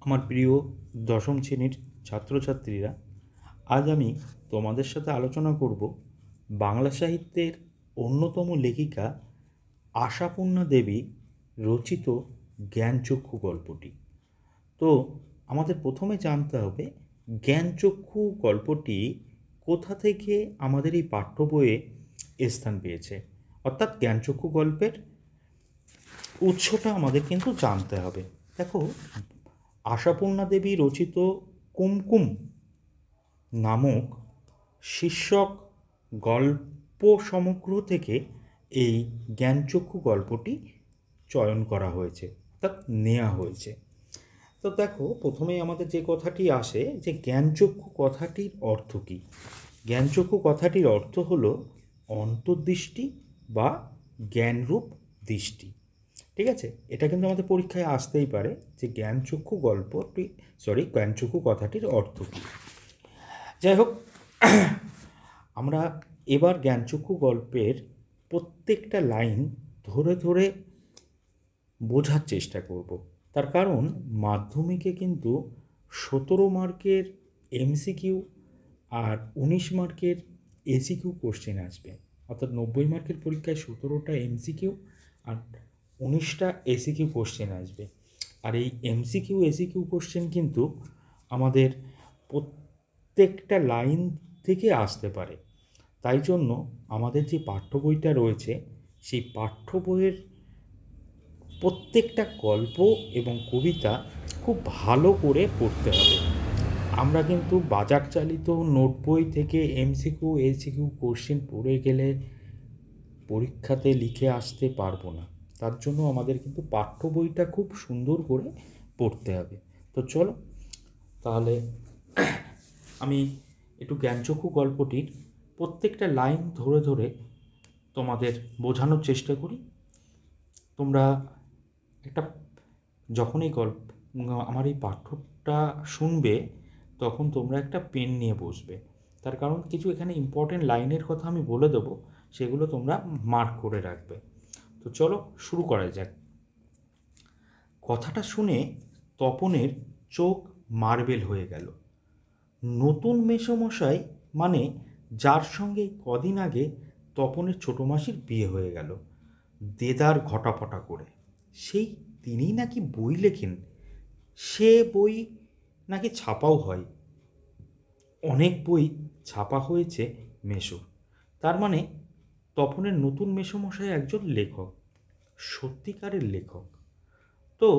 আমার প্রিয় দশম শ্রেণীর ছাত্রছাত্রীরা, আজ আমি তোমাদের সাথে আলোচনা করব বাংলা সাহিত্যের অন্যতম লেখিকা আশাপূর্ণা দেবী রচিত জ্ঞানচক্ষু গল্পটি। তো আমাদের প্রথমে জানতে হবে জ্ঞানচক্ষু গল্পটি কোথা থেকে আমাদের এই পাঠ্য বইয়ে স্থান পেয়েছে, অর্থাৎ জ্ঞানচক্ষু গল্পের উৎসটা আমাদের কিন্তু জানতে হবে। দেখো, আশাপূর্ণা দেবী রচিত কুমকুম নামক শীর্ষক গল্প সমগ্র থেকে এই জ্ঞানচক্ষু গল্পটি চয়ন করা হয়েছে, অর্থাৎ নেওয়া হয়েছে। তো দেখো, প্রথমেই আমাদের যে কথাটি আসে যে জ্ঞানচক্ষু কথাটির অর্থ কী। জ্ঞানচক্ষু কথাটির অর্থ হলো অন্তর্দৃষ্টি বা জ্ঞানরূপ দৃষ্টি। ঠিক আছে, এটা কিন্তু আমাদের পরীক্ষায় আসতেই পারে যে জ্ঞানচক্ষু কথাটির অর্থ কী। যাই হোক, আমরা এবার জ্ঞানচক্ষু গল্পের প্রত্যেকটা লাইন ধরে ধরে বোঝার চেষ্টা করব। তার কারণ মাধ্যমিকে কিন্তু 17 মার্কের এমসিকিউ আর 19 মার্কের এসিকিউ কোশ্চেন আসবে, অর্থাৎ 90 মার্কের পরীক্ষায় 17টা এমসিকিউ আর 19টা এসিকিউ কোশ্চেন আসবে। আর এই এমসিকিউ এসিকিউ কোশ্চেন কিন্তু আমাদের প্রত্যেকটা লাইন থেকে আসতে পারে। তাই জন্য আমাদের যে পাঠ্য বইটা রয়েছে সেই পাঠ্য বইয়ের প্রত্যেকটা গল্প এবং কবিতা খুব ভালো করে পড়তে হবে। আমরা কিন্তু বাজার চালিত নোট বই থেকে এমসিকিউ এসিকিউ কোশ্চেন পড়ে গেলে পরীক্ষাতে লিখে আসতে পারবো না। তার জন্য আমাদের কিন্তু পাঠ্য বইটা খুব সুন্দর করে পড়তে হবে। তো চলো তাহলে আমি একটু জ্ঞানচক্ষু গল্পটির প্রত্যেকটা লাইন ধরে ধরে তোমাদের বোঝানোর চেষ্টা করি। তোমরা একটা যখন আমার এই পাঠ্যটা শুনবে তখন তোমরা একটা পেন নিয়ে বসবে। তার কারণ কিছু এখানে ইম্পর্টেন্ট লাইনের কথা আমি বলে দেবো, সেগুলো তোমরা মার্ক করে রাখবে। তো চলো শুরু করা যাক। কথাটা শুনে তপনের চোখ মার্বেল হয়ে গেল। নতুন মেসোমশাই মানে যার সঙ্গে কদিন আগে তপনের ছোটো মাসির বিয়ে হয়ে গেল, দেদার ঘটাপটা করে, সেই তিনিই নাকি বই লেখেন। সে বই নাকি ছাপাও হয়। অনেক বই ছাপা হয়েছে মেসোর। তার মানে তপনের নতুন মেসোমশাই একজন লেখক, সত্যিকারের লেখক। তো